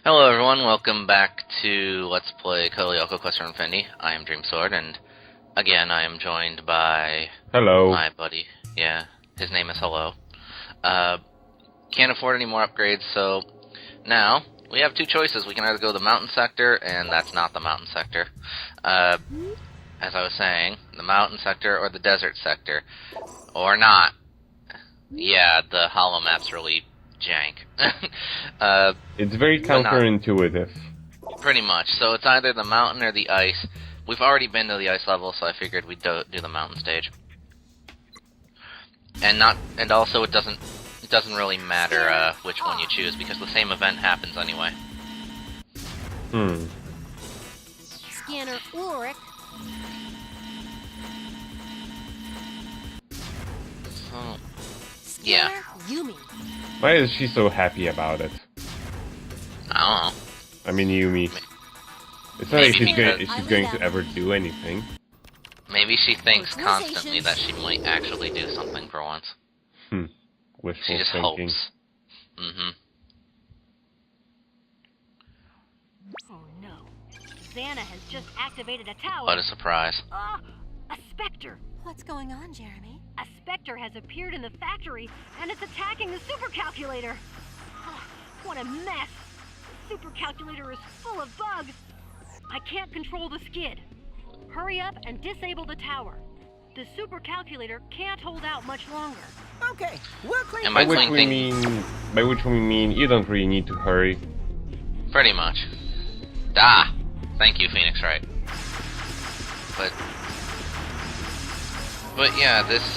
Hello everyone, welcome back to Let's Play Kolyoko Quest for Infinity. I am Dreamsword, and again I am joined by... Hello. My buddy. Yeah, his name is Hello. Can't afford any more upgrades, so now we have two choices. We can either go the mountain sector, and that's not the mountain sector. As I was saying, the mountain sector or the desert sector. Or not. Yeah, the hollow map's really jank. It's very counterintuitive. Pretty much. So it's either the mountain or the ice. We've already been to the ice level, so I figured we'd do the mountain stage. And also it doesn't really matter which one you choose, because the same event happens anyway. Scanner Ulrich. So, yeah. Yumi. Why is she so happy about it? I don't know. I mean, Yumi. It's not like she's going to ever do anything. Maybe she thinks constantly that she might actually do something for once. Wishful She just thinking. hopes. Oh no. Xana has just activated a tower. What a surprise. A specter. What's going on, Jeremy? A specter has appeared in the factory, and it's attacking the supercalculator. What a mess. The supercalculator is full of bugs. I can't control the skid. Hurry up and disable the tower. The supercalculator can't hold out much longer. Okay, we'll clean. And By which we mean you don't really need to hurry. Pretty much. Thank you, Phoenix Wright. But yeah, this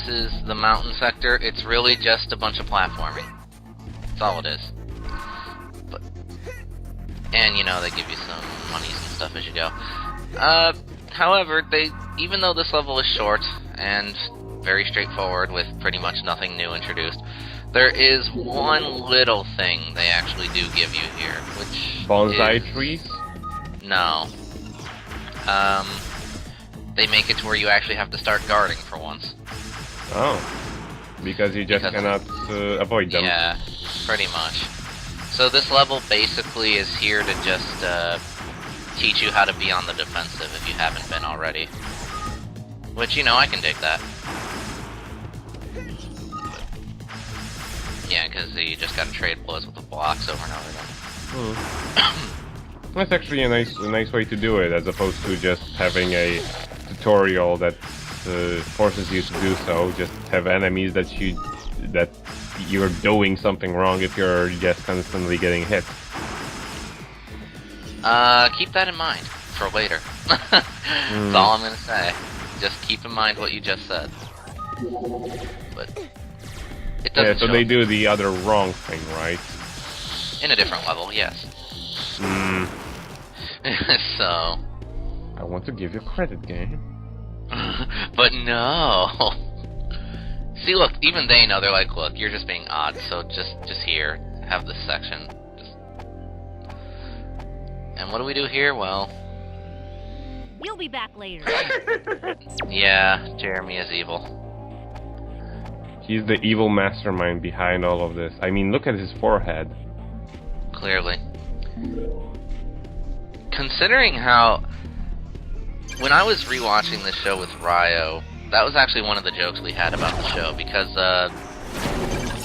is the mountain sector. It's really just a bunch of platforming. That's all it is. And you know, they give you some monies and stuff as you go. However, even though this level is short and very straightforward with pretty much nothing new introduced, there is one little thing they actually do give you here, which Bonsai trees? No. They make it to where you actually have to start guarding for once. Oh. Because you just cannot avoid them. Yeah, pretty much. So this level basically is here to just teach you how to be on the defensive if you haven't been already. Which, you know, I can dig that. Yeah, because you just gotta trade blows with the blocks over and over again. That's actually a nice way to do it, as opposed to just having a tutorial that forces you to do so. Just have enemies that you're doing something wrong if you're just constantly getting hit. Keep that in mind for later. That's all I'm gonna say. Just keep in mind what you just said. But it doesn't. Yeah, so they do the other wrong thing, right? In a different level, yes. So. I want to give you credit, game. But no. See, look, even they know. They're like, look, you're just being odd, so just here, have this section. And what do we do here? Well... You'll be back later. Yeah, Jeremy is evil. He's the evil mastermind behind all of this. I mean, look at his forehead. Clearly. Considering how... When I was rewatching this show with Ryo, that was actually one of the jokes we had about the show, because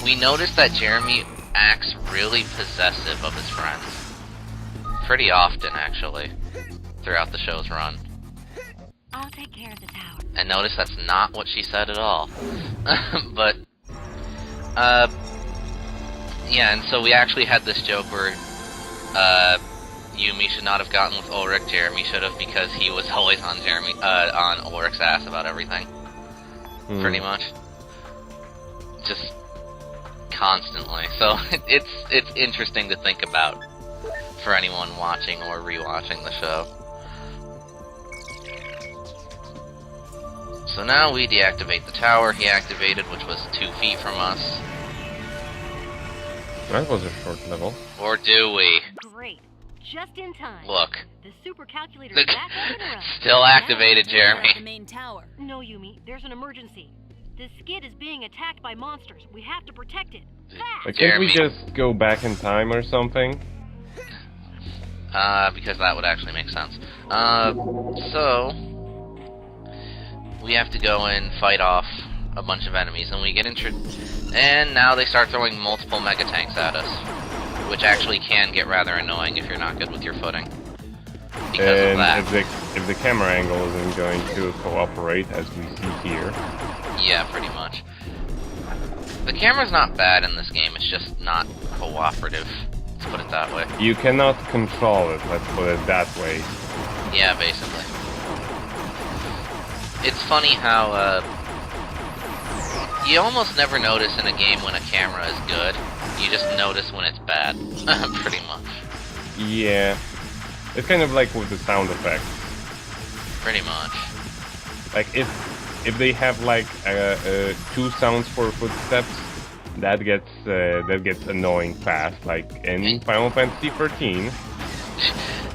we noticed that Jeremy acts really possessive of his friends. Pretty often, actually, throughout the show's run. I'll take care of the tower. And notice that's not what she said at all. But, yeah, and so we actually had this joke where, Yumi should not have gotten with Ulrich. Jeremy should have, because he was always on on Ulrich's ass about everything. Pretty much. Just constantly. So it's interesting to think about for anyone watching or rewatching the show. So now we deactivate the tower he activated, which was 2 feet from us. That was a short level. Or do we? Great. Just in time. Look. The supercalculator is back up and running. Still activated, Jeremy. The main tower. No, Yumi, there's an emergency. The skid is being attacked by monsters. We have to protect it. Fast! Like, can't we Jeremy. just go back in time or something? Because that would actually make sense. So we have to go and fight off a bunch of enemies, and we get and now they start throwing multiple mega tanks at us, which actually can get rather annoying if you're not good with your footing. Because of And that. if the camera angle isn't going to cooperate, as we see here. Yeah, pretty much. The camera's not bad in this game, it's just not cooperative. Let's put it that way. You cannot control it, let's put it that way. Yeah, basically. It's funny how, you almost never notice in a game when a camera is good. You just notice when it's bad. Pretty much. Yeah. It's kind of like with the sound effects. Pretty much. Like, if they have, like, 2 sounds for footsteps, that gets annoying fast, like in Final Fantasy XIII.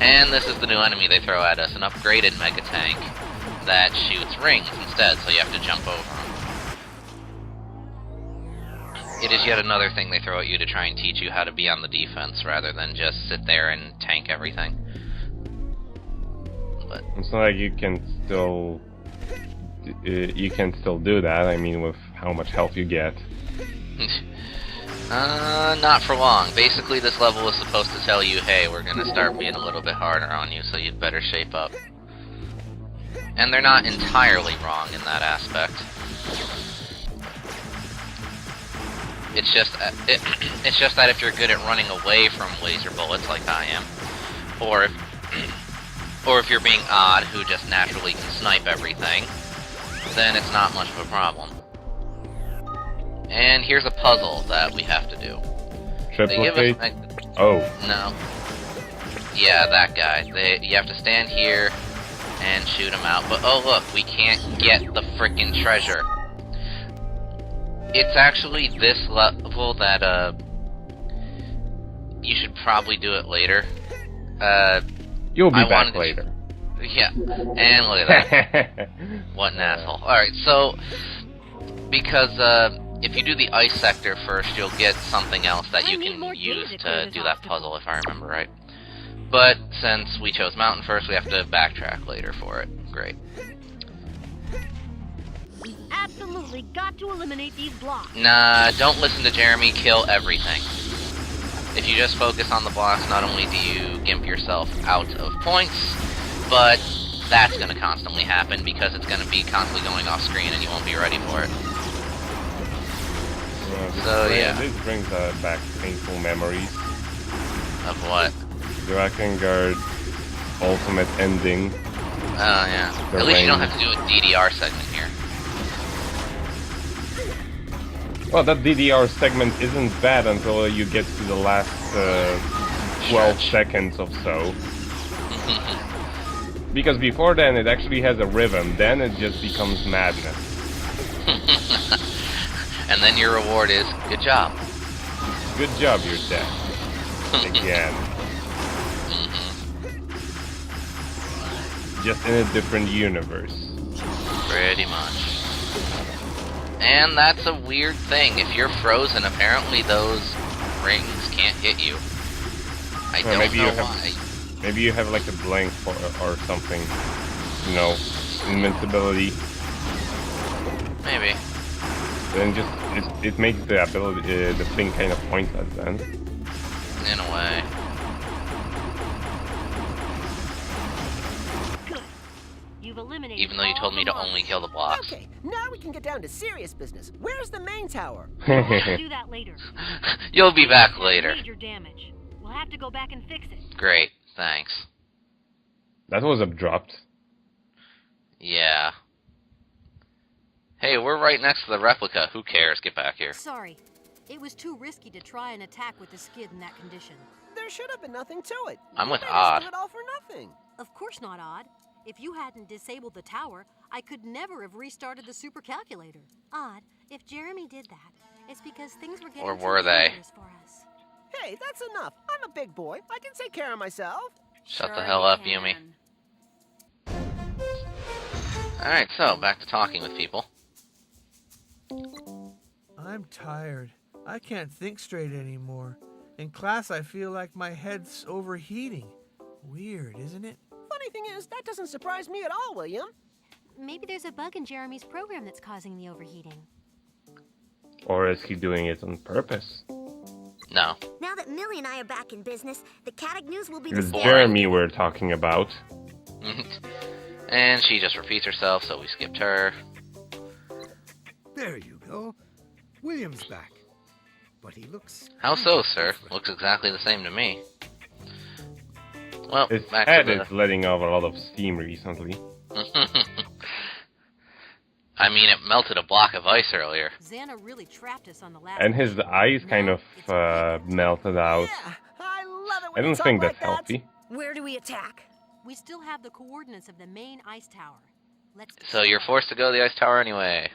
And this is the new enemy they throw at us, an upgraded Mega Tank that shoots rings instead, so you have to jump over them. It is yet another thing they throw at you to try and teach you how to be on the defense rather than just sit there and tank everything. But It's not like you can still do that. I mean, with how much health you get. not for long. Basically, this level is supposed to tell you, hey, we're gonna start being a little bit harder on you, so you'd better shape up. And they're not entirely wrong in that aspect. It's just it's just that if you're good at running away from laser bullets like I am, or if you're being odd who just naturally can snipe everything, then it's not much of a problem. And here's a puzzle that we have to do. They give us Triplicate? Oh. no. Yeah, that guy. You have to stand here and shoot him out. But oh look, we can't get the frickin' treasure. It's actually this level that you should probably do it later. You'll be I back wanted to- later. Yeah, and look at that. What an asshole. Alright, so, because if you do the ice sector first, you'll get something else that you I need can more use data to clear to this do that obstacle. puzzle, if I remember right. But since we chose mountain first, we have to backtrack later for it. Great. We absolutely got to eliminate these blocks. Nah, don't listen to Jeremy, kill everything. If you just focus on the blocks, not only do you gimp yourself out of points, but that's going to constantly happen because it's going to be constantly going off screen and you won't be ready for it. This brings back painful memories. Of what? Drakengard ultimate ending. Oh, yeah. The At least you don't rain. have to do a DDR segment here. Well, that DDR segment isn't bad until you get to the last 12 Stretch. seconds or so. Because before then it actually has a rhythm, then it just becomes madness. And then your reward is, good job. Good job, you're dead. Again. Just in a different universe. Pretty much. And that's a weird thing. If you're frozen, apparently those rings can't hit you. I Well, don't maybe you know have- why. Maybe you have like a blank or something. You know, invincibility. Maybe. Then just it makes the ability the thing kind of pointless then. In a way. Good. You've eliminated Even though you all told me the to only monsters. kill the blocks. Okay, now we can get down to serious business. Where's the main tower? We'll have to do that later. You'll be back That's later. Major damage. We'll have to go back and fix it. Great, thanks. That was abrupt. Yeah. Hey, we're right next to the replica. Who cares? Get back here. Sorry. It was too risky to try and attack with the skid in that condition. There should have been nothing to it. I'm You with made us Odd. do it all for nothing. Of course not, Odd. If you hadn't disabled the tower, I could never have restarted the supercalculator. Odd, if Jeremy did that, it's because things were getting Or too were they? dangerous for us. Hey, that's enough. I'm a big boy. I can take care of myself. Shut the hell up, Yumi. Alright, so, back to talking with people. I'm tired. I can't think straight anymore. In class, I feel like my head's overheating. Weird, isn't it? Funny thing is, that doesn't surprise me at all, William. Maybe there's a bug in Jeremy's program that's causing the overheating. Or is he doing it on purpose? No. Now that Millie and I are back in business, the Caddick News will be the It's same. Jeremy we're talking about. And she just repeats herself, so we skipped her. There you go. William's back. But he looks... How so, sir? Looks exactly the same to me. Well, His back head to is letting off a lot of steam recently. I mean, it melted a block of ice earlier. Xana really trapped us on the last And his eyes kind of melted out. Yeah, I love it I when you don't talk think like that's that. healthy. Where do we attack? We still have the coordinates of the main ice tower. Let's So you're forced to go to the ice tower anyway.